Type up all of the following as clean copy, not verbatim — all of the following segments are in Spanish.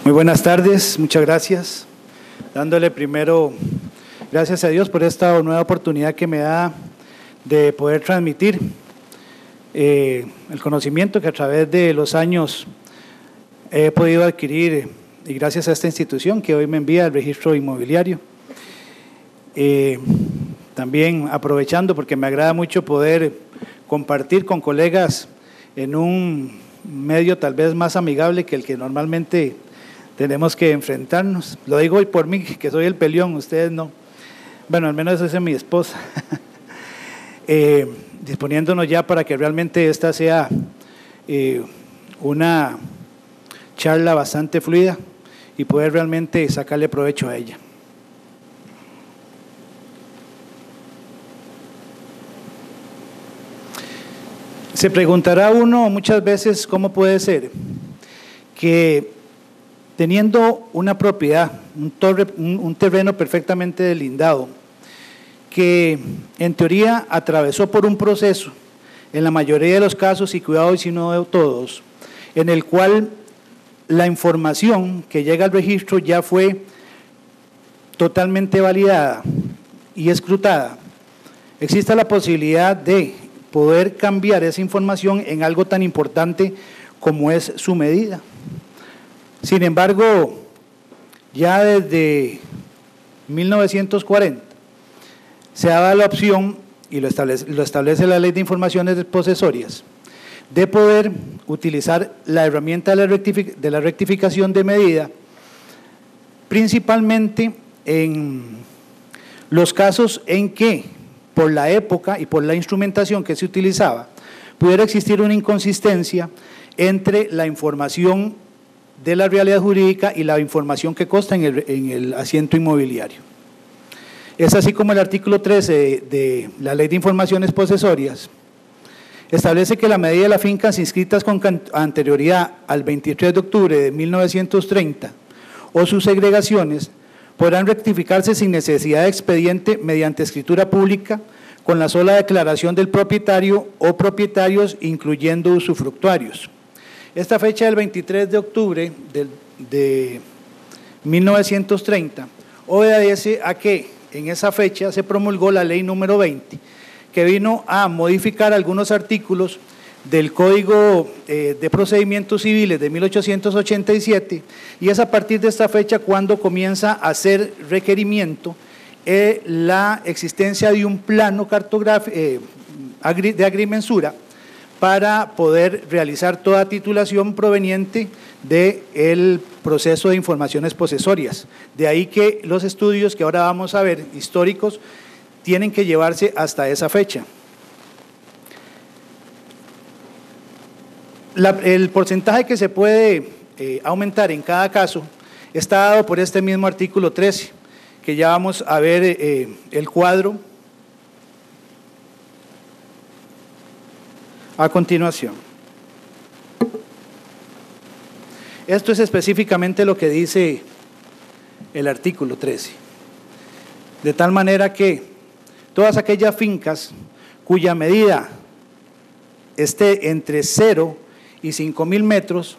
Muy buenas tardes, muchas gracias. Dándole primero gracias a Dios por esta nueva oportunidad que me da de poder transmitir el conocimiento que a través de los años he podido adquirir y gracias a esta institución que hoy me envía el registro inmobiliario. También aprovechando porque me agrada mucho poder compartir con colegas en un medio tal vez más amigable que el que normalmente tenemos que enfrentarnos. Lo digo hoy por mí, que soy el peleón, ustedes no. Bueno, al menos esa es mi esposa. Disponiéndonos ya para que realmente esta sea una charla bastante fluida y poder realmente sacarle provecho a ella. Se preguntará uno muchas veces cómo puede ser que teniendo una propiedad, un terreno perfectamente delindado, que en teoría atravesó por un proceso, en la mayoría de los casos, y cuidado si no de todos, en el cual la información que llega al registro ya fue totalmente validada y escrutada, existe la posibilidad de poder cambiar esa información en algo tan importante como es su medida. Sin embargo, ya desde 1940 se daba la opción, y lo establece la Ley de Informaciones Posesorias, de poder utilizar la herramienta de la rectificación de medida, principalmente en los casos en que, por la época y por la instrumentación que se utilizaba, pudiera existir una inconsistencia entre la información de la realidad jurídica y la información que consta en el asiento inmobiliario. Es así como el artículo 13 de la Ley de Informaciones Posesorias establece que la medida de las fincas inscritas con anterioridad al 23 de octubre de 1930 o sus segregaciones podrán rectificarse sin necesidad de expediente mediante escritura pública con la sola declaración del propietario o propietarios, incluyendo usufructuarios. Esta fecha del 23 de octubre de 1930 obedece a que en esa fecha se promulgó la ley número 20, que vino a modificar algunos artículos del Código de Procedimientos Civiles de 1887, y es a partir de esta fecha cuando comienza a hacer requerimiento la existencia de un plano cartográfico de agrimensura para poder realizar toda titulación proveniente del proceso de informaciones posesorias. De ahí que los estudios que ahora vamos a ver, históricos, tienen que llevarse hasta esa fecha. El porcentaje que se puede aumentar en cada caso está dado por este mismo artículo 13, que ya vamos a ver el cuadro a continuación. Esto es específicamente lo que dice el artículo 13, de tal manera que todas aquellas fincas cuya medida esté entre 0 y 5,000 metros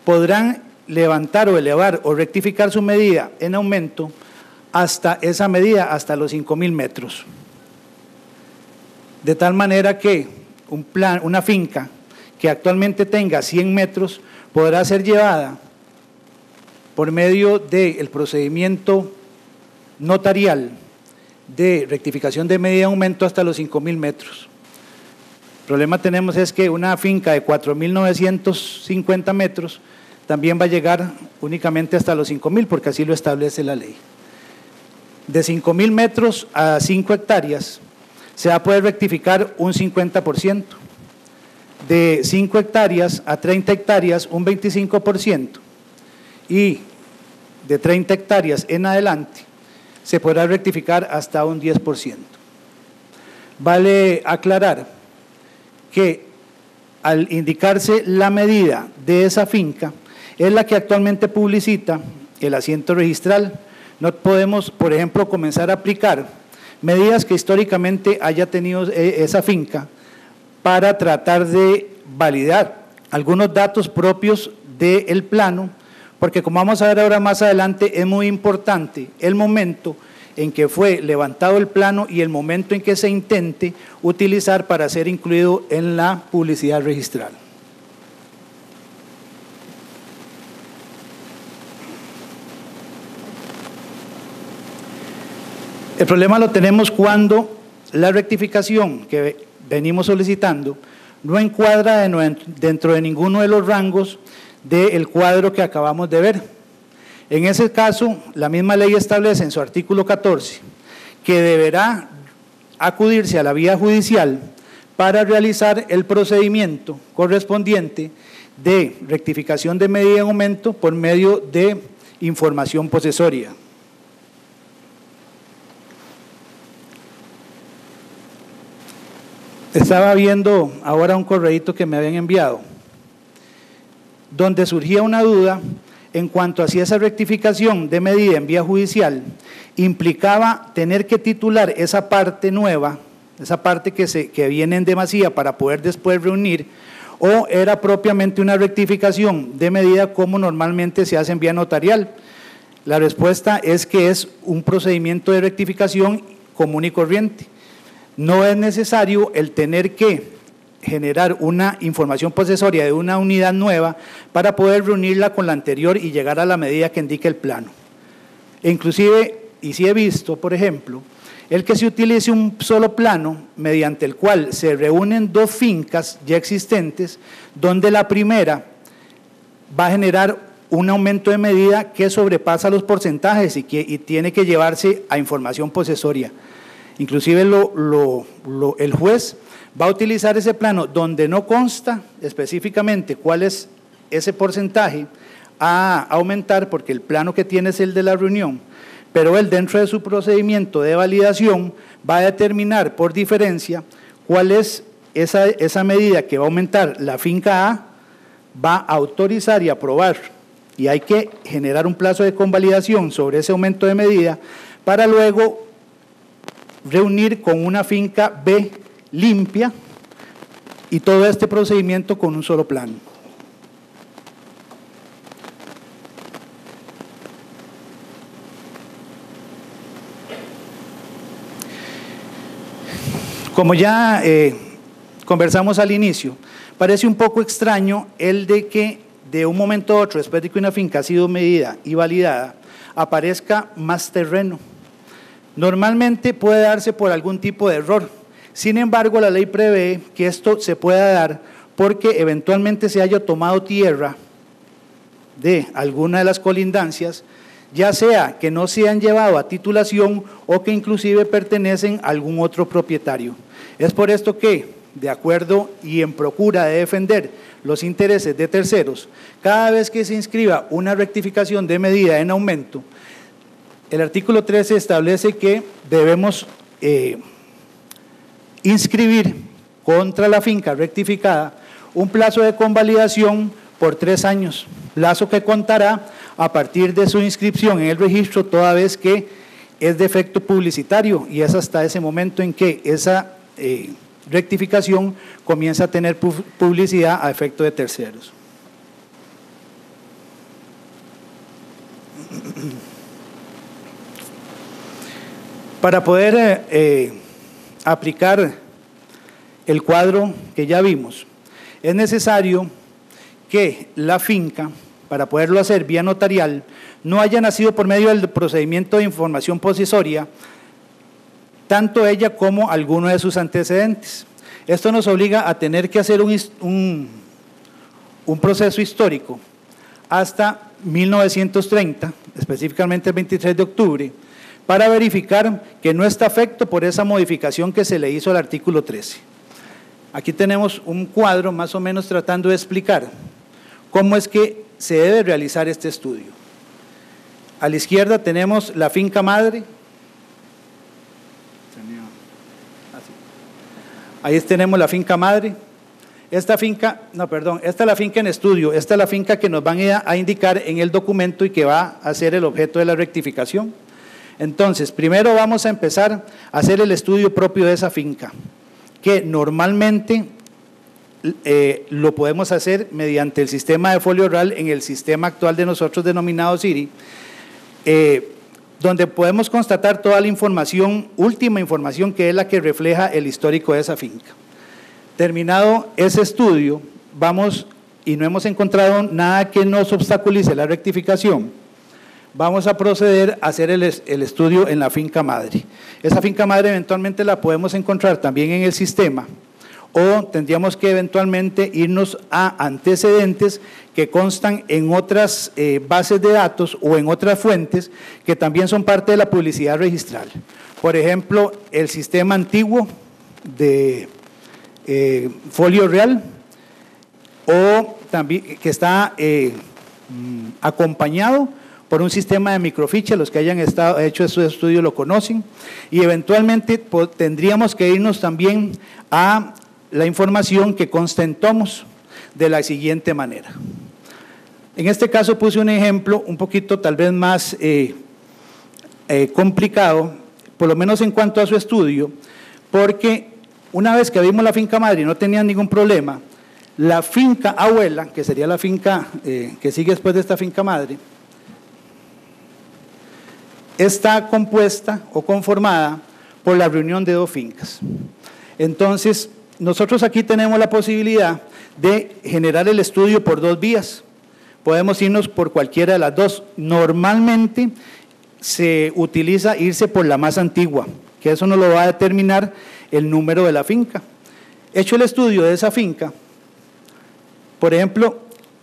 podrán levantar o elevar o rectificar su medida en aumento hasta esa medida, hasta los 5,000 metros. De tal manera que una finca que actualmente tenga 100 metros podrá ser llevada por medio del procedimiento notarial de rectificación de medida de aumento hasta los 5,000 metros. El problema tenemos es que una finca de 4,950 metros también va a llegar únicamente hasta los 5,000, porque así lo establece la ley. De 5,000 metros a 5 hectáreas se va a poder rectificar un 50%, de 5 hectáreas a 30 hectáreas un 25%, y de 30 hectáreas en adelante se podrá rectificar hasta un 10%. Vale aclarar que al indicarse la medida de esa finca, es la que actualmente publicita el asiento registral. No podemos, por ejemplo, comenzar a aplicar medidas que históricamente haya tenido esa finca para tratar de validar algunos datos propios del plano porque como vamos a ver ahora más adelante, es muy importante el momento en que fue levantado el plano y el momento en que se intente utilizar para ser incluido en la publicidad registral. El problema lo tenemos cuando la rectificación que venimos solicitando no encuadra dentro de ninguno de los rangos del cuadro que acabamos de ver. En ese caso, la misma ley establece en su artículo 14 que deberá acudirse a la vía judicial para realizar el procedimiento correspondiente de rectificación de medida en aumento por medio de información posesoria. Estaba viendo ahora un correíto que me habían enviado, donde surgía una duda en cuanto a si esa rectificación de medida en vía judicial implicaba tener que titular esa parte nueva, esa parte que viene en demasía para poder después reunir, o era propiamente una rectificación de medida como normalmente se hace en vía notarial. La respuesta es que es un procedimiento de rectificación común y corriente. No es necesario el tener que generar una información posesoria de una unidad nueva para poder reunirla con la anterior y llegar a la medida que indica el plano. Inclusive, y sí he visto, por ejemplo, el que se utilice un solo plano mediante el cual se reúnen dos fincas ya existentes, donde la primera va a generar un aumento de medida que sobrepasa los porcentajes y tiene que llevarse a información posesoria. Inclusive el juez va a utilizar ese plano donde no consta específicamente cuál es ese porcentaje a aumentar, porque el plano que tiene es el de la reunión, pero él dentro de su procedimiento de validación va a determinar por diferencia cuál es esa medida que va a aumentar la finca A, va a autorizar y aprobar, y hay que generar un plazo de convalidación sobre ese aumento de medida para luego reunir con una finca B limpia, y todo este procedimiento con un solo plano. Como ya conversamos al inicio, parece un poco extraño el de que de un momento a otro, después de que una finca ha sido medida y validada, aparezca más terreno. Normalmente puede darse por algún tipo de error. Sin embargo, la ley prevé que esto se pueda dar porque eventualmente se haya tomado tierra de alguna de las colindancias, ya sea que no se han llevado a titulación o que inclusive pertenecen a algún otro propietario. Es por esto que, de acuerdo y en procura de defender los intereses de terceros, cada vez que se inscriba una rectificación de medida en aumento, el artículo 13 establece que debemos inscribir contra la finca rectificada un plazo de convalidación por 3 años, plazo que contará a partir de su inscripción en el registro toda vez que es de efecto publicitario, y es hasta ese momento en que esa rectificación comienza a tener publicidad a efecto de terceros. Para poder aplicar el cuadro que ya vimos, es necesario que la finca, para poderlo hacer vía notarial, no haya nacido por medio del procedimiento de información posesoria, tanto ella como alguno de sus antecedentes. Esto nos obliga a tener que hacer un proceso histórico hasta 1930, específicamente el 23 de octubre, para verificar que no está afecto por esa modificación que se le hizo al artículo 13. Aquí tenemos un cuadro más o menos tratando de explicar cómo es que se debe realizar este estudio. A la izquierda tenemos la finca madre. Ahí tenemos la finca madre. Esta es la finca en estudio, esta es la finca que nos van a indicar en el documento y que va a ser el objeto de la rectificación. Entonces, primero vamos a empezar a hacer el estudio propio de esa finca, que normalmente lo podemos hacer mediante el sistema de folio RAL en el sistema actual de nosotros denominado SIRI, donde podemos constatar toda la información, última información, que es la que refleja el histórico de esa finca. Terminado ese estudio, vamos, y no hemos encontrado nada que nos obstaculice la rectificación, vamos a proceder a hacer el estudio en la finca madre. Esa finca madre eventualmente la podemos encontrar también en el sistema, o tendríamos que eventualmente irnos a antecedentes que constan en otras bases de datos o en otras fuentes que también son parte de la publicidad registral. Por ejemplo, el sistema antiguo de folio real, o también que está acompañado por un sistema de microficha. Los que hayan hecho este estudio lo conocen, y eventualmente tendríamos que irnos también a la información que consta en tomos de la siguiente manera. En este caso puse un ejemplo un poquito tal vez más complicado, por lo menos en cuanto a su estudio, porque una vez que vimos la finca madre y no tenían ningún problema, la finca abuela, que sería la finca que sigue después de esta finca madre, está compuesta o conformada por la reunión de dos fincas. Entonces, nosotros aquí tenemos la posibilidad de generar el estudio por dos vías. Podemos irnos por cualquiera de las dos. Normalmente se utiliza irse por la más antigua, que eso nos lo va a determinar el número de la finca. Hecho el estudio de esa finca, por ejemplo,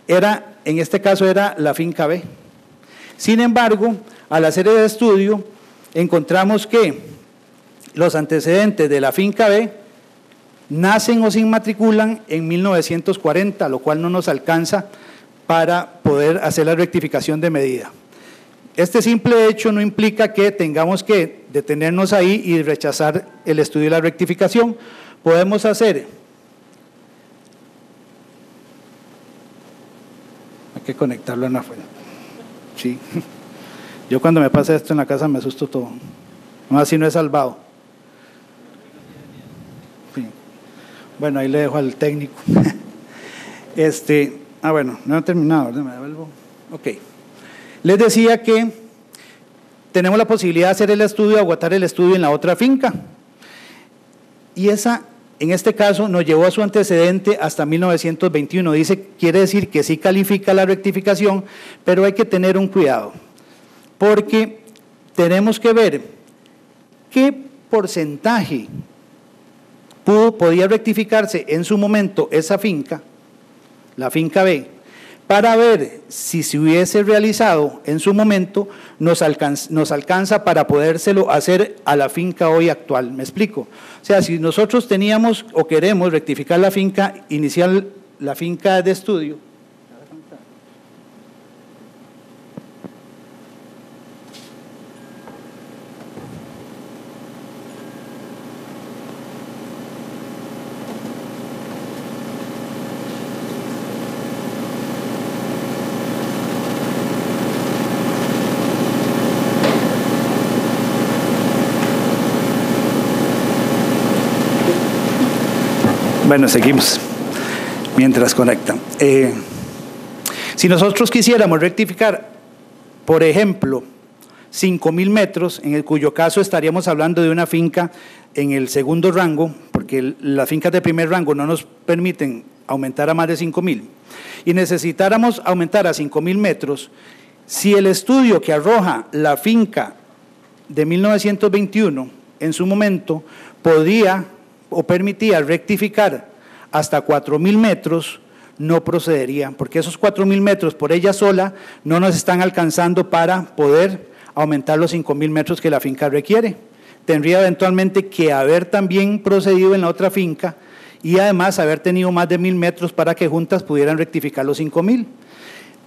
en este caso era la finca B. Sin embargo, al hacer el estudio, encontramos que los antecedentes de la finca B nacen o se inmatriculan en 1940, lo cual no nos alcanza para poder hacer la rectificación de medida. Este simple hecho no implica que tengamos que detenernos ahí y rechazar el estudio y la rectificación. Podemos hacer, hay que conectarlo en la fuente. Sí. Yo cuando me pasa esto en la casa me asusto todo. No, así no he salvado. Sí. Bueno, ahí le dejo al técnico. Bueno, no he terminado, ¿verdad? Me devuelvo. Ok. Les decía que tenemos la posibilidad de hacer el estudio, agotar el estudio en la otra finca. Y esa, en este caso, nos llevó a su antecedente hasta 1921. Quiere decir que sí califica la rectificación, pero hay que tener un cuidado, porque tenemos que ver qué porcentaje podía rectificarse en su momento esa finca, la finca B, para ver si se hubiese realizado en su momento, nos alcanza para podérselo hacer a la finca hoy actual. ¿Me explico? O sea, si nosotros teníamos o queremos rectificar la finca inicial, la finca de estudio, bueno, seguimos mientras conectan. Si nosotros quisiéramos rectificar, por ejemplo, 5.000 metros, en cuyo caso estaríamos hablando de una finca en el segundo rango, porque las fincas de primer rango no nos permiten aumentar a más de 5.000, y necesitáramos aumentar a 5.000 metros, si el estudio que arroja la finca de 1921 en su momento podía o permitía rectificar hasta 4.000 metros, no procedería, porque esos 4.000 metros por ella sola no nos están alcanzando para poder aumentar los 5.000 metros que la finca requiere. Tendría eventualmente que haber también procedido en la otra finca y además haber tenido más de 1.000 metros para que juntas pudieran rectificar los 5.000.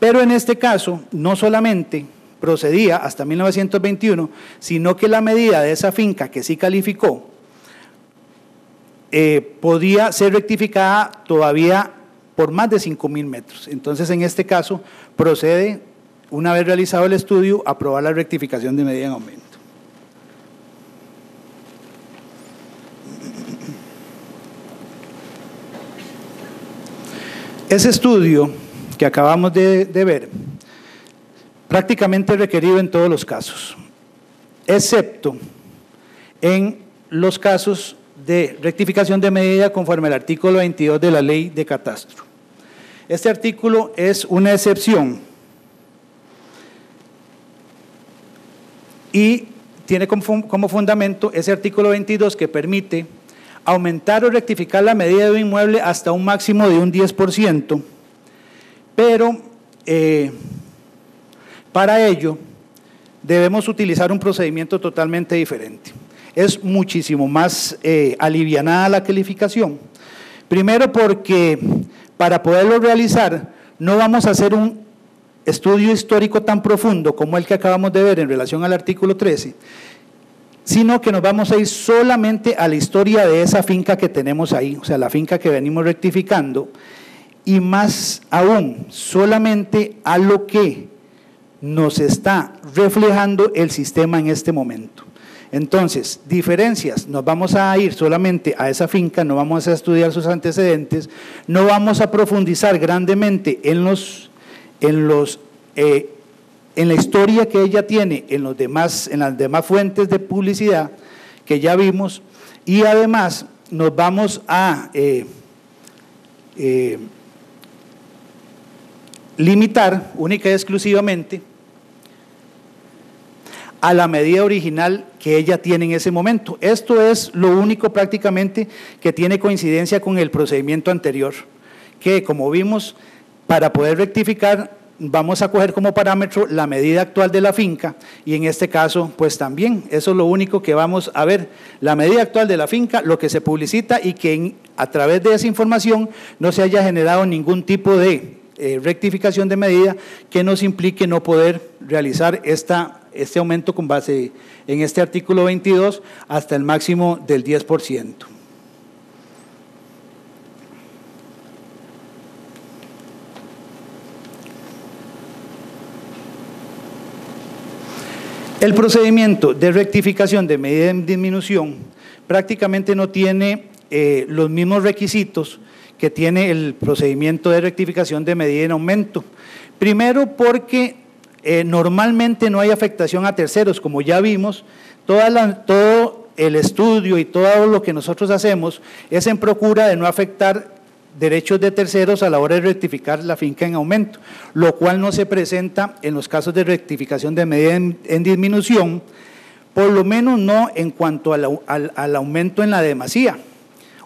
Pero en este caso, no solamente procedía hasta 1921, sino que la medida de esa finca que sí calificó podía ser rectificada todavía por más de 5.000 metros. Entonces, en este caso, procede, una vez realizado el estudio, a aprobar la rectificación de medida en aumento. Ese estudio que acabamos de ver prácticamente es requerido en todos los casos, excepto en los casos de rectificación de medida conforme al artículo 22 de la Ley de Catastro. Este artículo es una excepción y tiene como fundamento ese artículo 22 que permite aumentar o rectificar la medida de un inmueble hasta un máximo de un 10%, pero para ello debemos utilizar un procedimiento totalmente diferente. Es muchísimo más alivianada la calificación. Primero porque para poderlo realizar no vamos a hacer un estudio histórico tan profundo como el que acabamos de ver en relación al artículo 13, sino que nos vamos a ir solamente a la historia de esa finca que tenemos ahí, o sea, la finca que venimos rectificando, y más aún, solamente a lo que nos está reflejando el sistema en este momento. Entonces, diferencias, nos vamos a ir solamente a esa finca, no vamos a estudiar sus antecedentes, no vamos a profundizar grandemente en la historia que ella tiene en las demás fuentes de publicidad que ya vimos, y además nos vamos a limitar única y exclusivamente a la medida original que ella tiene en ese momento. Esto es lo único prácticamente que tiene coincidencia con el procedimiento anterior, que como vimos, para poder rectificar vamos a coger como parámetro la medida actual de la finca, y en este caso pues también, eso es lo único que vamos a ver, la medida actual de la finca, lo que se publicita, y que a través de esa información no se haya generado ningún tipo de rectificación de medida que nos implique no poder realizar este aumento con base en este artículo 22 hasta el máximo del 10%. El procedimiento de rectificación de medida en disminución prácticamente no tiene los mismos requisitos que tiene el procedimiento de rectificación de medida en aumento. Primero porque normalmente no hay afectación a terceros, como ya vimos, todo el estudio y todo lo que nosotros hacemos es en procura de no afectar derechos de terceros a la hora de rectificar la finca en aumento, lo cual no se presenta en los casos de rectificación de medida en disminución, por lo menos no en cuanto al aumento en la demasía,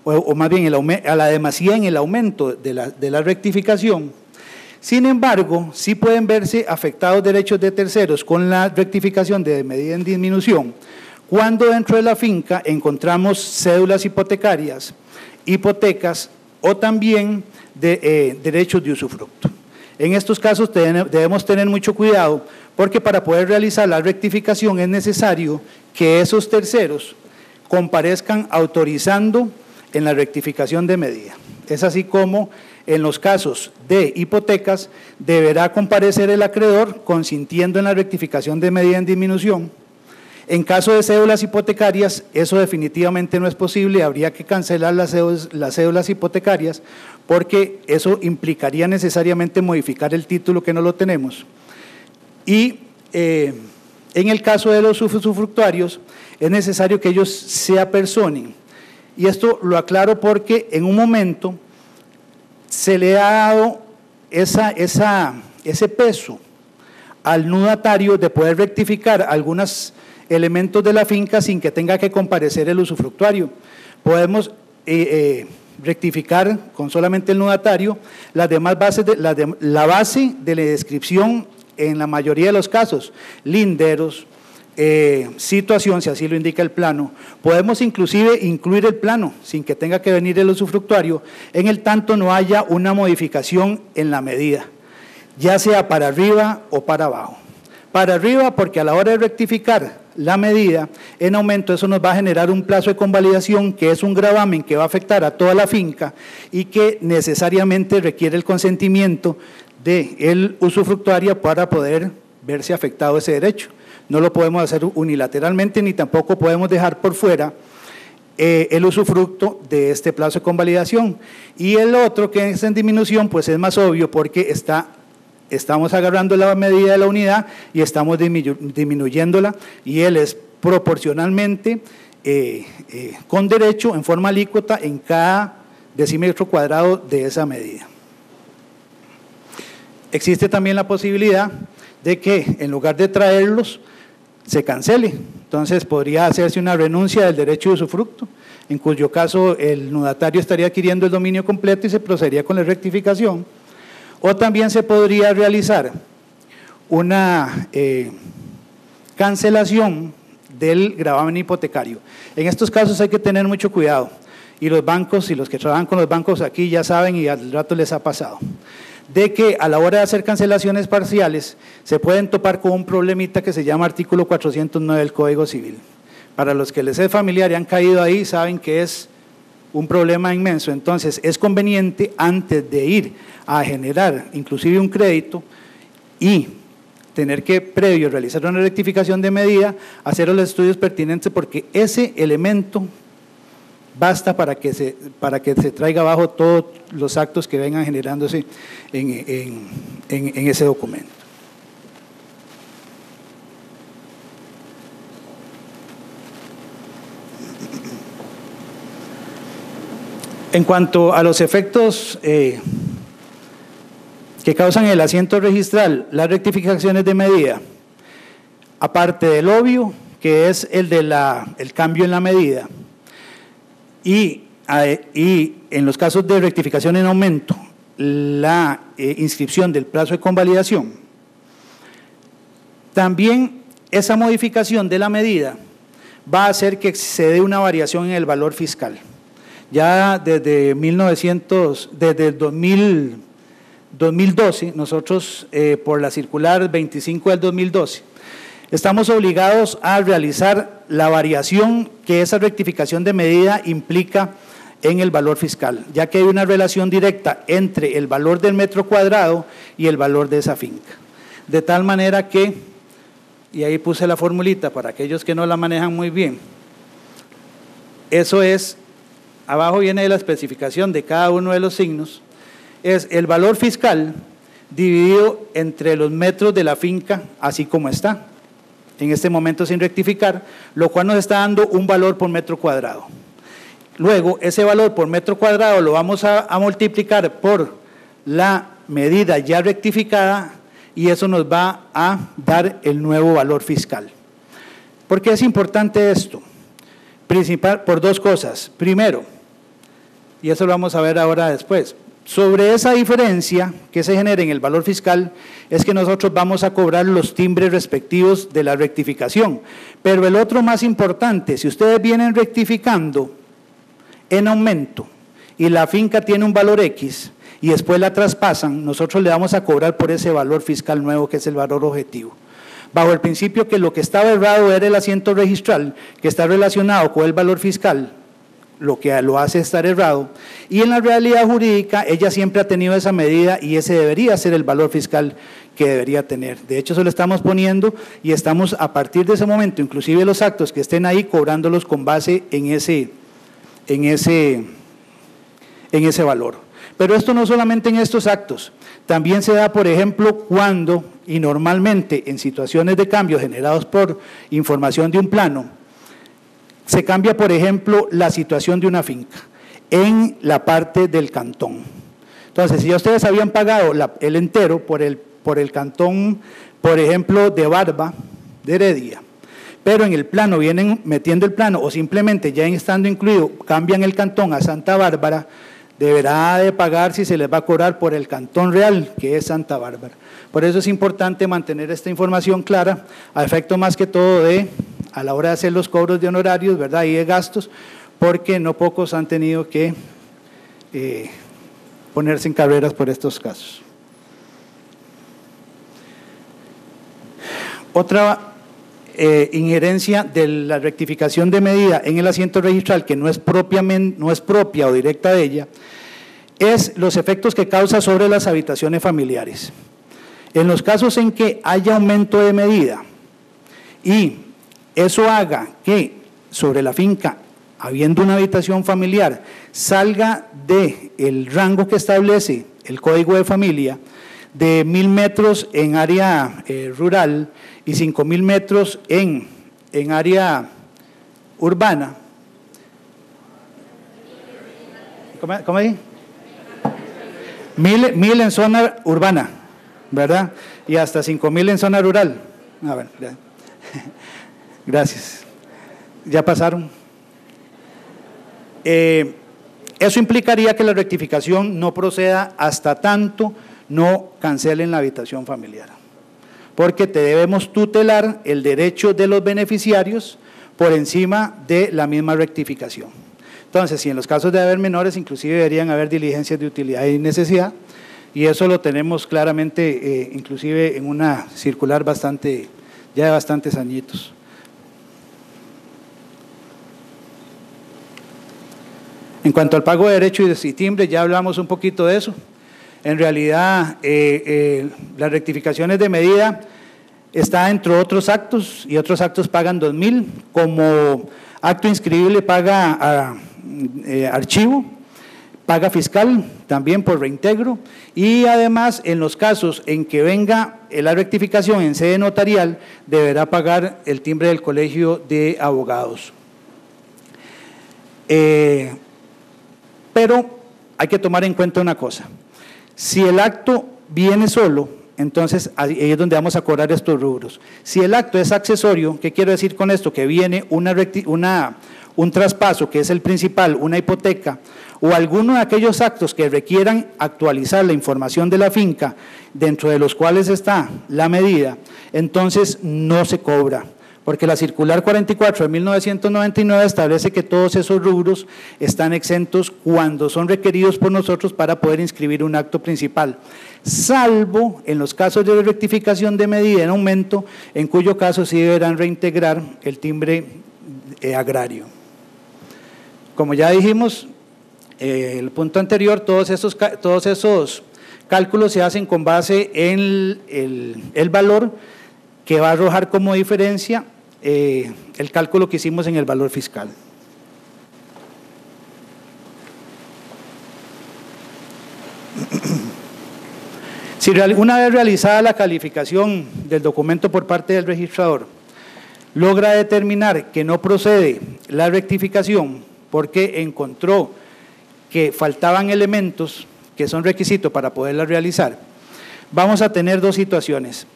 o más bien a la demasía en el aumento de la rectificación. Sin embargo, sí pueden verse afectados derechos de terceros con la rectificación de medida en disminución, cuando dentro de la finca encontramos cédulas hipotecarias, hipotecas o también derechos de usufructo. En estos casos debemos tener mucho cuidado, porque para poder realizar la rectificación es necesario que esos terceros comparezcan autorizando en la rectificación de medida. Es así como en los casos de hipotecas deberá comparecer el acreedor consintiendo en la rectificación de medida en disminución. En caso de cédulas hipotecarias, eso definitivamente no es posible, habría que cancelar las cédulas hipotecarias, porque eso implicaría necesariamente modificar el título que no lo tenemos. Y en el caso de los usufructuarios, es necesario que ellos se apersonen. Y esto lo aclaro porque en un momento se le ha dado ese peso al nudatario de poder rectificar algunos elementos de la finca sin que tenga que comparecer el usufructuario. Podemos rectificar con solamente el nudatario las demás bases, la base de la descripción en la mayoría de los casos, linderos, situación, si así lo indica el plano. Podemos inclusive incluir el plano sin que tenga que venir el usufructuario, en el tanto no haya una modificación en la medida, ya sea para arriba o para abajo. Para arriba porque a la hora de rectificar la medida en aumento, eso nos va a generar un plazo de convalidación que es un gravamen que va a afectar a toda la finca y que necesariamente requiere el consentimiento del usufructuario para poder verse afectado ese derecho. No lo podemos hacer unilateralmente, ni tampoco podemos dejar por fuera el usufructo de este plazo de convalidación. Y el otro, que es en disminución, pues es más obvio porque estamos agarrando la medida de la unidad y estamos disminuyéndola, y él es proporcionalmente con derecho en forma alícuota en cada decímetro cuadrado de esa medida. Existe también la posibilidad de que en lugar de traerlos se cancele. Entonces podría hacerse una renuncia del derecho de usufructo, en cuyo caso el nudatario estaría adquiriendo el dominio completo y se procedería con la rectificación. O también se podría realizar una cancelación del gravamen hipotecario. En estos casos hay que tener mucho cuidado, y los bancos y los que trabajan con los bancos aquí ya saben, y al rato les ha pasado, de que a la hora de hacer cancelaciones parciales se pueden topar con un problemita que se llama artículo 409 del Código Civil. Para los que les es familiar y han caído ahí, saben que es un problema inmenso. Entonces es conveniente, antes de ir a generar inclusive un crédito y tener que previo realizar una rectificación de medida, hacer los estudios pertinentes, porque ese elemento basta para que se traiga abajo todos los actos que vengan generándose en ese documento. En cuanto a los efectos que causan el asiento registral, las rectificaciones de medida, aparte del obvio, que es el cambio en la medida, y en los casos de rectificación en aumento, la inscripción del plazo de convalidación, también esa modificación de la medida va a hacer que se dé una variación en el valor fiscal. Ya desde el 2012, nosotros por la circular 25 del 2012, estamos obligados a realizar la variación que esa rectificación de medida implica en el valor fiscal, ya que hay una relación directa entre el valor del metro cuadrado y el valor de esa finca. De tal manera que, y ahí puse la formulita para aquellos que no la manejan muy bien, eso es, abajo viene la especificación de cada uno de los signos, es el valor fiscal dividido entre los metros de la finca, así como está, en este momento sin rectificar, lo cual nos está dando un valor por metro cuadrado. Luego, ese valor por metro cuadrado lo vamos a multiplicar por la medida ya rectificada y eso nos va a dar el nuevo valor fiscal. ¿Por qué es importante esto? Principal, por dos cosas. Primero, y eso lo vamos a ver ahora después, sobre esa diferencia que se genera en el valor fiscal es que nosotros vamos a cobrar los timbres respectivos de la rectificación. Pero el otro más importante, si ustedes vienen rectificando en aumento y la finca tiene un valor X y después la traspasan, nosotros le vamos a cobrar por ese valor fiscal nuevo que es el valor objetivo. Bajo el principio que lo que estaba errado era el asiento registral, que está relacionado con el valor fiscal, lo que lo hace estar errado, y en la realidad jurídica ella siempre ha tenido esa medida y ese debería ser el valor fiscal que debería tener. De hecho, eso lo estamos poniendo y estamos a partir de ese momento, inclusive los actos que estén ahí, cobrándolos con base en ese valor. Pero esto no solamente en estos actos, también se da, por ejemplo, cuando, y normalmente en situaciones de cambio generados por información de un plano, se cambia, por ejemplo, la situación de una finca en la parte del cantón. Entonces, si ya ustedes habían pagado el entero por el cantón, por ejemplo, de Barba, de Heredia, pero en el plano vienen metiendo el plano o simplemente ya estando incluido, cambian el cantón a Santa Bárbara, deberá de pagar si se les va a cobrar por el cantón real, que es Santa Bárbara. Por eso es importante mantener esta información clara, a efecto más que todo a la hora de hacer los cobros de honorarios, ¿verdad? Y de gastos, porque no pocos han tenido que ponerse en carreras por estos casos. Otra injerencia de la rectificación de medida en el asiento registral, que no es propia o directa de ella, es los efectos que causa sobre las habitaciones familiares. En los casos en que haya aumento de medida y eso haga que sobre la finca habiendo una habitación familiar, salga del rango que establece el Código de Familia, de 1.000 metros en área rural y 5.000 metros en área urbana. ¿Cómo dije? 1.000 en zona urbana, ¿verdad? Y hasta 5.000 en zona rural. A ver, gracias. Ya pasaron. Eso implicaría que la rectificación no proceda hasta tanto no cancelen la habitación familiar, porque debemos tutelar el derecho de los beneficiarios por encima de la misma rectificación. Entonces, si en los casos de haber menores, inclusive deberían haber diligencias de utilidad y necesidad, y eso lo tenemos claramente, inclusive en una circular ya de bastantes añitos. En cuanto al pago de derecho y timbre, ya hablamos un poquito de eso. En realidad, las rectificaciones de medida está entre otros actos, y otros actos pagan 2.000, como acto inscribible paga archivo, paga fiscal también por reintegro, y además en los casos en que venga la rectificación en sede notarial, deberá pagar el timbre del Colegio de Abogados. Pero hay que tomar en cuenta una cosa: si el acto viene solo, entonces ahí es donde vamos a cobrar estos rubros. Si el acto es accesorio, ¿qué quiero decir con esto? Que viene un traspaso, que es el principal, una hipoteca, o alguno de aquellos actos que requieran actualizar la información de la finca, dentro de los cuales está la medida, entonces no se cobra, porque la circular 44 de 1999 establece que todos esos rubros están exentos cuando son requeridos por nosotros para poder inscribir un acto principal, salvo en los casos de rectificación de medida en aumento, en cuyo caso sí deberán reintegrar el timbre agrario. Como ya dijimos, el punto anterior, todos esos cálculos se hacen con base en el valor que va a arrojar como diferencia el cálculo que hicimos en el valor fiscal. Si una vez realizada la calificación del documento por parte del registrador, logra determinar que no procede la rectificación porque encontró que faltaban elementos que son requisitos para poderla realizar, vamos a tener dos situaciones.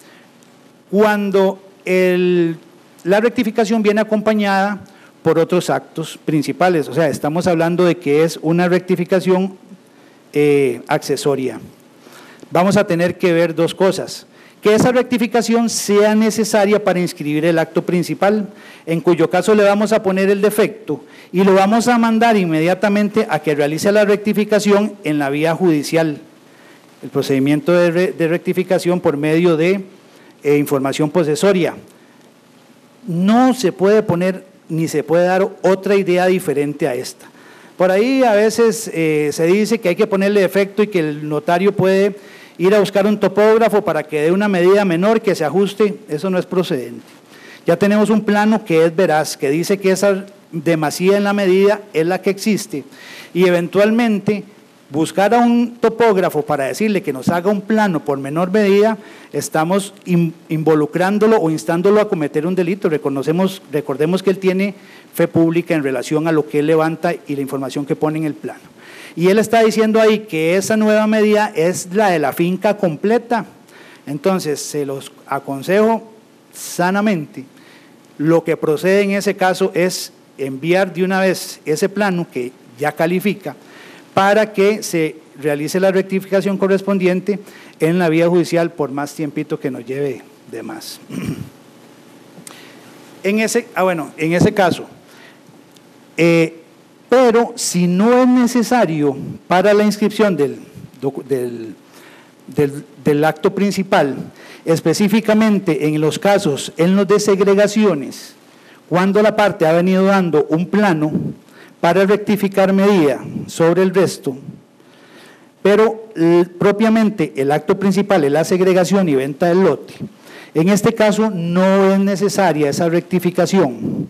Cuando la rectificación viene acompañada por otros actos principales, o sea, estamos hablando de que es una rectificación accesoria. Vamos a tener que ver dos cosas: que esa rectificación sea necesaria para inscribir el acto principal, en cuyo caso le vamos a poner el defecto y lo vamos a mandar inmediatamente a que realice la rectificación en la vía judicial, el procedimiento de rectificación por medio de información posesoria. No se puede poner ni se puede dar otra idea diferente a esta. Por ahí a veces se dice que hay que ponerle defecto y que el notario puede ir a buscar un topógrafo para que dé una medida menor que se ajuste. Eso no es procedente. Ya tenemos un plano que es veraz, que dice que esa demasía en la medida es la que existe, y eventualmente buscar a un topógrafo para decirle que nos haga un plano por menor medida, estamos involucrándolo o instándolo a cometer un delito. Recordemos que él tiene fe pública en relación a lo que él levanta y la información que pone en el plano. Y él está diciendo ahí que esa nueva medida es la de la finca completa. Entonces, se los aconsejo sanamente, lo que procede en ese caso es enviar de una vez ese plano que ya califica para que se realice la rectificación correspondiente en la vía judicial, por más tiempito que nos lleve de más. En ese caso, pero si no es necesario para la inscripción del acto principal, específicamente en los casos, en los de segregaciones, cuando la parte ha venido dando un plano para rectificar medida sobre el resto, pero propiamente el acto principal es la segregación y venta del lote, en este caso no es necesaria esa rectificación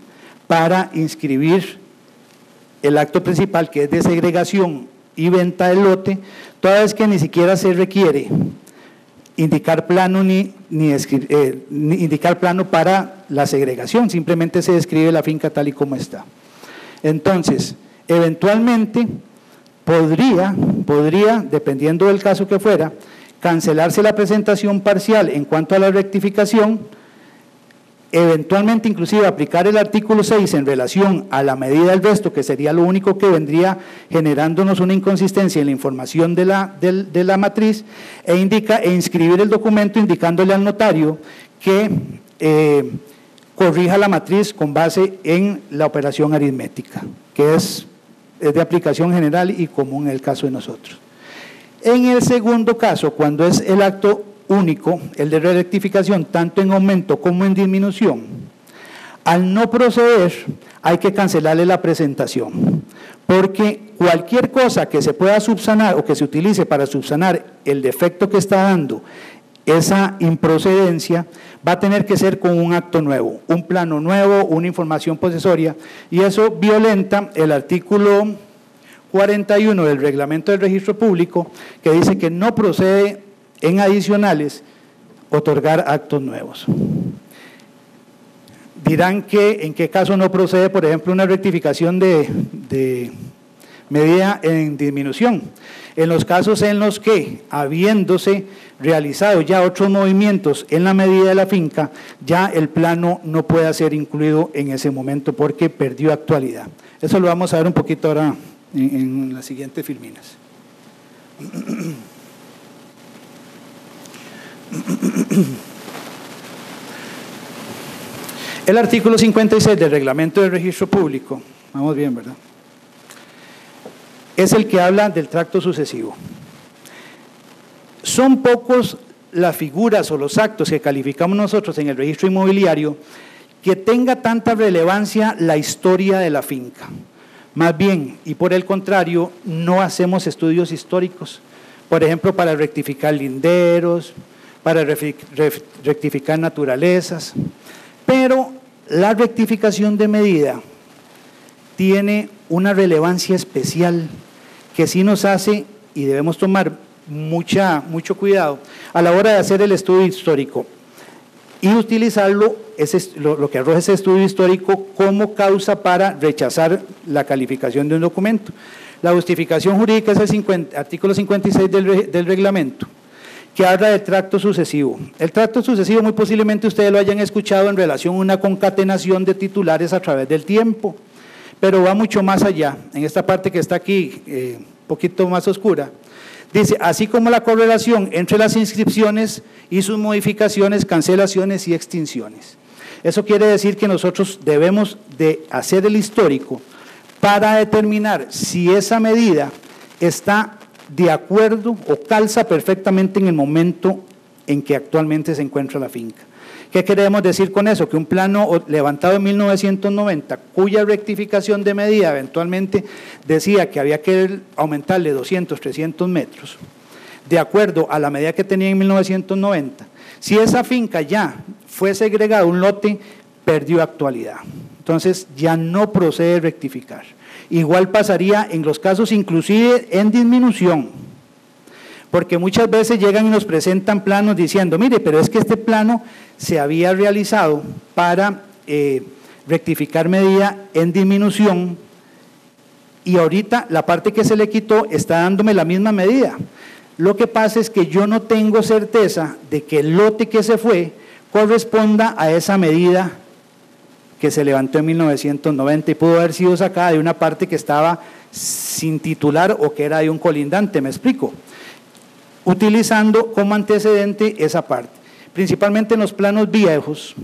para inscribir el acto principal, que es de segregación y venta del lote, toda vez que ni siquiera se requiere indicar plano ni indicar plano para la segregación, simplemente se describe la finca tal y como está. Entonces, eventualmente podría, dependiendo del caso que fuera, cancelarse la presentación parcial en cuanto a la rectificación, eventualmente inclusive aplicar el artículo 6 en relación a la medida del resto, que sería lo único que vendría generándonos una inconsistencia en la información de la matriz, e inscribir el documento indicándole al notario que corrija la matriz con base en la operación aritmética, que es de aplicación general y común en el caso de nosotros. En el segundo caso, cuando es el acto único, el de rectificación, tanto en aumento como en disminución, al no proceder hay que cancelarle la presentación, porque cualquier cosa que se pueda subsanar o que se utilice para subsanar el defecto que está dando esa improcedencia, va a tener que ser con un acto nuevo, un plano nuevo, una información posesoria, y eso violenta el artículo 41 del Reglamento del Registro Público, que dice que no procede en adicionales otorgar actos nuevos. Dirán que en qué caso no procede, por ejemplo, una rectificación de medida en disminución. En los casos en los que, habiéndose realizado ya otros movimientos en la medida de la finca, ya el plano no puede ser incluido en ese momento porque perdió actualidad. Eso lo vamos a ver un poquito ahora en las siguientes filminas. El artículo 56 del Reglamento del Registro Público, vamos bien, ¿verdad?, es el que habla del tracto sucesivo. Son pocos las figuras o los actos que calificamos nosotros en el registro inmobiliario que tenga tanta relevancia la historia de la finca. Más bien, y por el contrario, no hacemos estudios históricos, por ejemplo, para rectificar linderos, para rectificar naturalezas, pero la rectificación de medida tiene una relevancia especial que sí nos hace, y debemos tomar mucho cuidado a la hora de hacer el estudio histórico y utilizarlo, lo que arroja ese estudio histórico como causa para rechazar la calificación de un documento. La justificación jurídica es el artículo 56 del reglamento, que habla del tracto sucesivo. El tracto sucesivo muy posiblemente ustedes lo hayan escuchado en relación a una concatenación de titulares a través del tiempo, pero va mucho más allá. En esta parte que está aquí, un poquito más oscura, dice, así como la correlación entre las inscripciones y sus modificaciones, cancelaciones y extinciones. Eso quiere decir que nosotros debemos de hacer el histórico para determinar si esa medida está de acuerdo o calza perfectamente en el momento en que actualmente se encuentra la finca. ¿Qué queremos decir con eso? Que un plano levantado en 1990, cuya rectificación de medida eventualmente decía que había que aumentarle 200, 300 metros, de acuerdo a la medida que tenía en 1990, si esa finca ya fue segregada, un lote perdió actualidad. Entonces ya no procede rectificar. Igual pasaría en los casos inclusive en disminución, porque muchas veces llegan y nos presentan planos diciendo, mire, pero es que este plano se había realizado para rectificar medida en disminución y ahorita la parte que se le quitó está dándome la misma medida. Lo que pasa es que yo no tengo certeza de que el lote que se fue corresponda a esa medida que se levantó en 1990 y pudo haber sido sacada de una parte que estaba sin titular o que era de un colindante, ¿me explico? Utilizando como antecedente esa parte, principalmente en los planos viejos,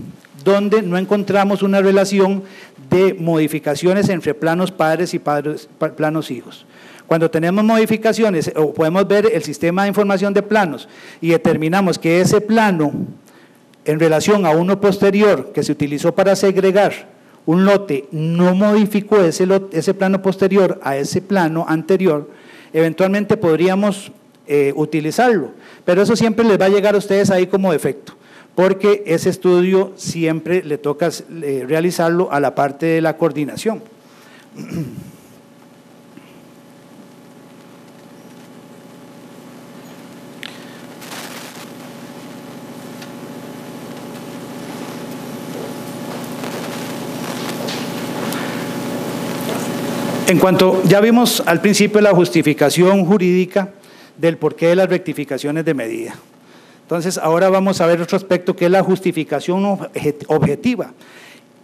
donde no encontramos una relación de modificaciones entre planos padres y planos hijos. Cuando tenemos modificaciones o podemos ver el sistema de información de planos y determinamos que ese plano en relación a uno posterior que se utilizó para segregar un lote no modificó ese plano posterior a ese plano anterior, eventualmente podríamos utilizarlo, pero eso siempre les va a llegar a ustedes ahí como defecto, porque ese estudio siempre le toca realizarlo a la parte de la coordinación. En cuanto, ya vimos al principio la justificación jurídica del porqué de las rectificaciones de medida. Entonces, ahora vamos a ver otro aspecto que es la justificación objetiva.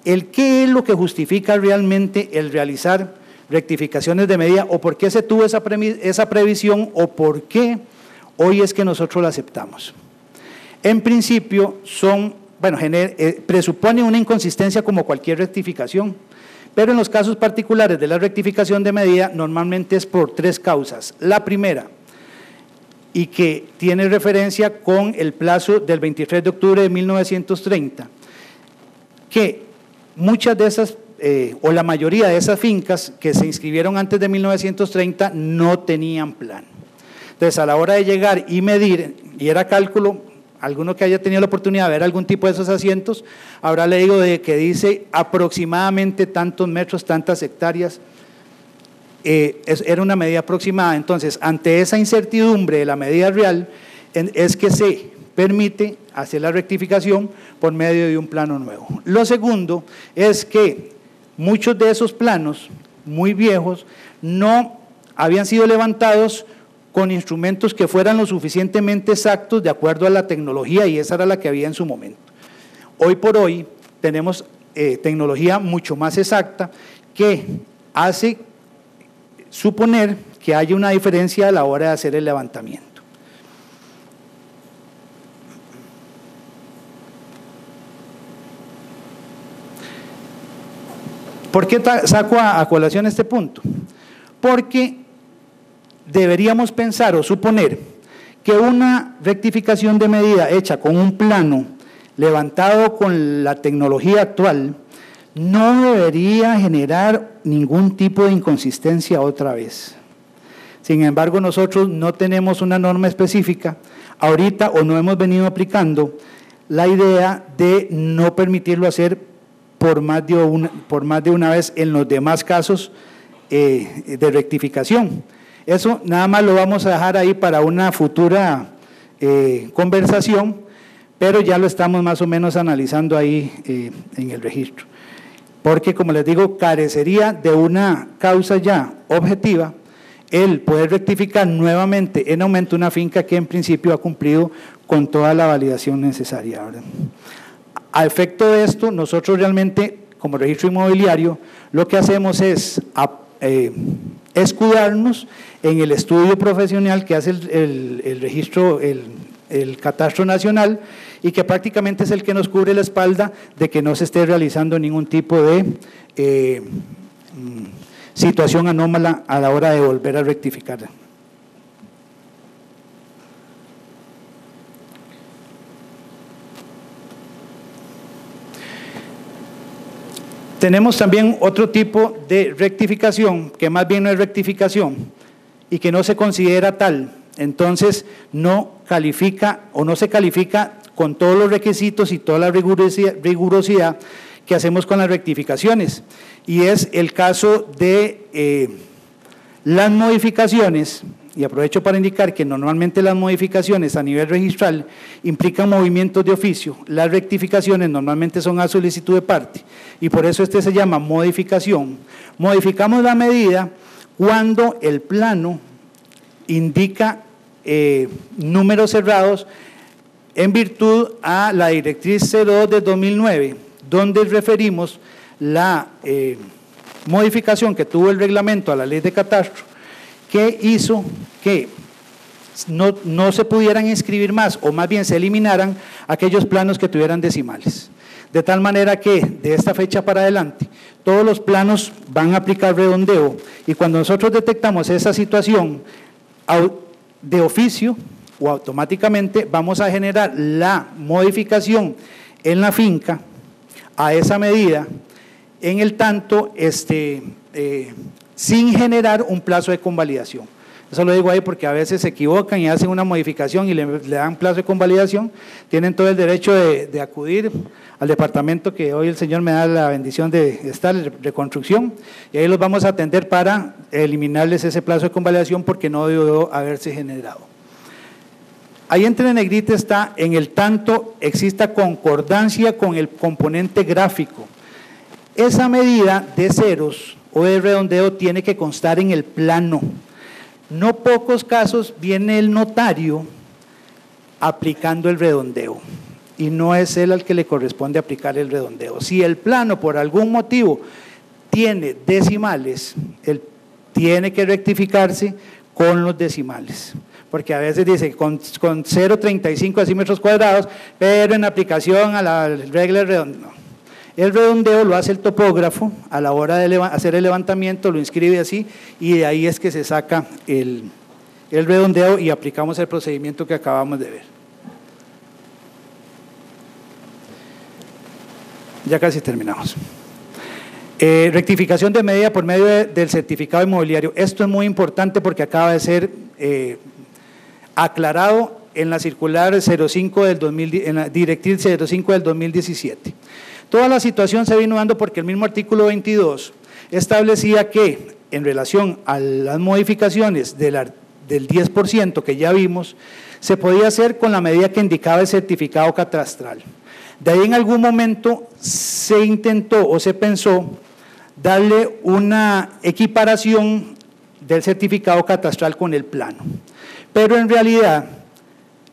El qué es lo que justifica realmente el realizar rectificaciones de medida o por qué se tuvo esa previsión o por qué hoy es que nosotros la aceptamos. En principio presupone una inconsistencia como cualquier rectificación, pero en los casos particulares de la rectificación de medida normalmente es por tres causas. La primera, y que tiene referencia con el plazo del 23 de octubre de 1930, que muchas de esas, o la mayoría de esas fincas que se inscribieron antes de 1930 no tenían plan. Entonces, a la hora de llegar y medir, y era cálculo, alguno que haya tenido la oportunidad de ver algún tipo de esos asientos, habrá leído de que dice aproximadamente tantos metros, tantas hectáreas, era una medida aproximada. Entonces, ante esa incertidumbre de la medida real, es que se permite hacer la rectificación por medio de un plano nuevo. Lo segundo es que muchos de esos planos, muy viejos, no habían sido levantados con instrumentos que fueran lo suficientemente exactos de acuerdo a la tecnología, y esa era la que había en su momento. Hoy por hoy tenemos tecnología mucho más exacta que hace suponer que haya una diferencia a la hora de hacer el levantamiento. ¿Por qué saco a colación este punto? Porque deberíamos pensar o suponer que una rectificación de medida hecha con un plano levantado con la tecnología actual no debería generar ningún tipo de inconsistencia otra vez. Sin embargo, nosotros no tenemos una norma específica ahorita o no hemos venido aplicando la idea de no permitirlo hacer por más de una vez en los demás casos de rectificación. Eso nada más lo vamos a dejar ahí para una futura conversación, pero ya lo estamos más o menos analizando ahí en el registro. Porque, como les digo, carecería de una causa ya objetiva el poder rectificar nuevamente en aumento una finca que en principio ha cumplido con toda la validación necesaria, ¿verdad? A efecto de esto, nosotros realmente, como registro inmobiliario, lo que hacemos es escudarnos en el estudio profesional que hace el registro, el catastro nacional, y que prácticamente es el que nos cubre la espalda de que no se esté realizando ningún tipo de situación anómala a la hora de volver a rectificar. Tenemos también otro tipo de rectificación, que más bien no es rectificación y que no se considera tal, entonces no califica o no se califica con todos los requisitos y toda la rigurosidad que hacemos con las rectificaciones, y es el caso de las modificaciones. Y aprovecho para indicar que normalmente las modificaciones a nivel registral implican movimientos de oficio, las rectificaciones normalmente son a solicitud de parte, y por eso este se llama modificación. Modificamos la medida cuando el plano indica números cerrados en virtud a la directriz 02 de 2009, donde referimos la modificación que tuvo el reglamento a la ley de catastro, que hizo que no se pudieran inscribir más, o más bien se eliminaran aquellos planos que tuvieran decimales. De tal manera que de esta fecha para adelante, todos los planos van a aplicar redondeo, y cuando nosotros detectamos esa situación de oficio o automáticamente vamos a generar la modificación en la finca a esa medida, en el tanto sin generar un plazo de convalidación. Eso lo digo ahí porque a veces se equivocan y hacen una modificación y le dan plazo de convalidación. Tienen todo el derecho de acudir al departamento que hoy el Señor me da la bendición de estar, reconstrucción, y ahí los vamos a atender para eliminarles ese plazo de convalidación porque no debió haberse generado. Ahí entre negrita está en el tanto exista concordancia con el componente gráfico. Esa medida de ceros o de redondeo tiene que constar en el plano. No pocos casos viene el notario aplicando el redondeo y no es él al que le corresponde aplicar el redondeo. Si el plano por algún motivo tiene decimales, él tiene que rectificarse con los decimales, porque a veces dice con 0,35 decímetros cuadrados, pero en aplicación a la regla del redondeo. El redondeo lo hace el topógrafo a la hora de hacer el levantamiento, lo inscribe así y de ahí es que se saca el redondeo y aplicamos el procedimiento que acabamos de ver. Ya casi terminamos. Rectificación de medida por medio del certificado inmobiliario. Esto es muy importante porque acaba de ser aclarado en la circular 05 en la directriz 05 del 2017. Toda la situación se vino dando porque el mismo artículo 22 establecía que en relación a las modificaciones del 10% que ya vimos, se podía hacer con la medida que indicaba el certificado catastral. De ahí en algún momento se intentó o se pensó darle una equiparación del certificado catastral con el plano. Pero en realidad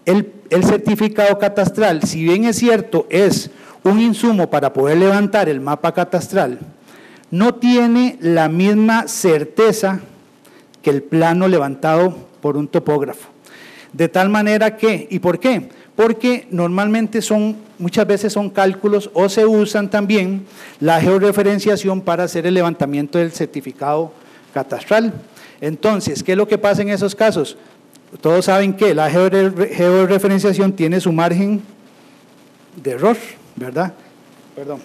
el certificado catastral, si bien es cierto, es un insumo para poder levantar el mapa catastral, no tiene la misma certeza que el plano levantado por un topógrafo. De tal manera que, ¿y por qué? Porque normalmente muchas veces son cálculos o se usan también la georreferenciación para hacer el levantamiento del certificado catastral. Entonces, ¿qué es lo que pasa en esos casos? Todos saben que la georreferenciación tiene su margen de error, ¿verdad? Perdón.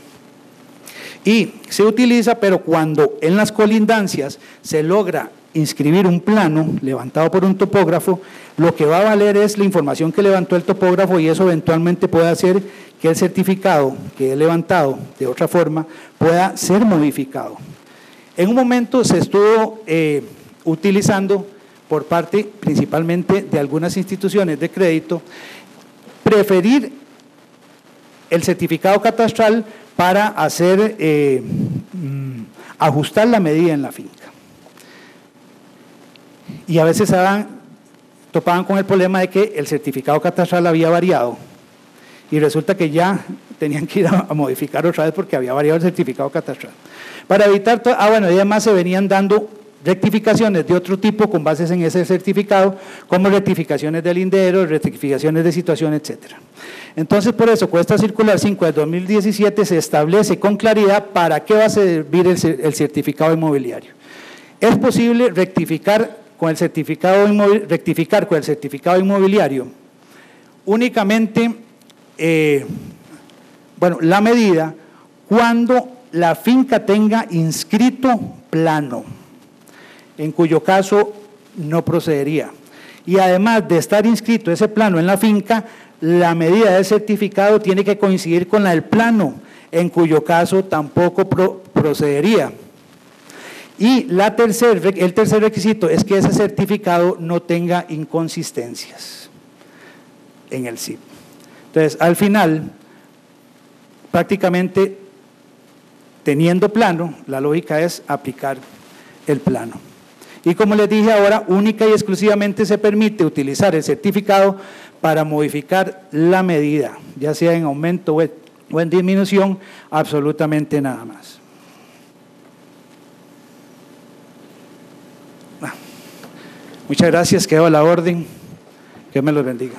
Y se utiliza, pero cuando en las colindancias se logra inscribir un plano levantado por un topógrafo, lo que va a valer es la información que levantó el topógrafo y eso eventualmente puede hacer que el certificado que he levantado de otra forma pueda ser modificado. En un momento se estuvo utilizando por parte principalmente de algunas instituciones de crédito preferir el certificado catastral para hacer ajustar la medida en la finca. Y a veces topaban con el problema de que el certificado catastral había variado y resulta que ya tenían que ir a modificar otra vez porque había variado el certificado catastral. Para evitar todo, bueno, y además se venían dando rectificaciones de otro tipo con bases en ese certificado, como rectificaciones del lindero, rectificaciones de situación, etcétera. Entonces, por eso, con esta circular 5 de 2017 se establece con claridad para qué va a servir el certificado inmobiliario. Es posible rectificar con el certificado inmobiliario únicamente la medida cuando la finca tenga inscrito plano, en cuyo caso no procedería. Y además de estar inscrito ese plano en la finca, la medida del certificado tiene que coincidir con la del plano, en cuyo caso tampoco procedería. Y el tercer requisito es que ese certificado no tenga inconsistencias en el CIP. Entonces, al final, prácticamente teniendo plano, la lógica es aplicar el plano. Y como les dije ahora, única y exclusivamente se permite utilizar el certificado para modificar la medida, ya sea en aumento o en disminución, absolutamente nada más. Muchas gracias, quedo a la orden, que me los bendiga.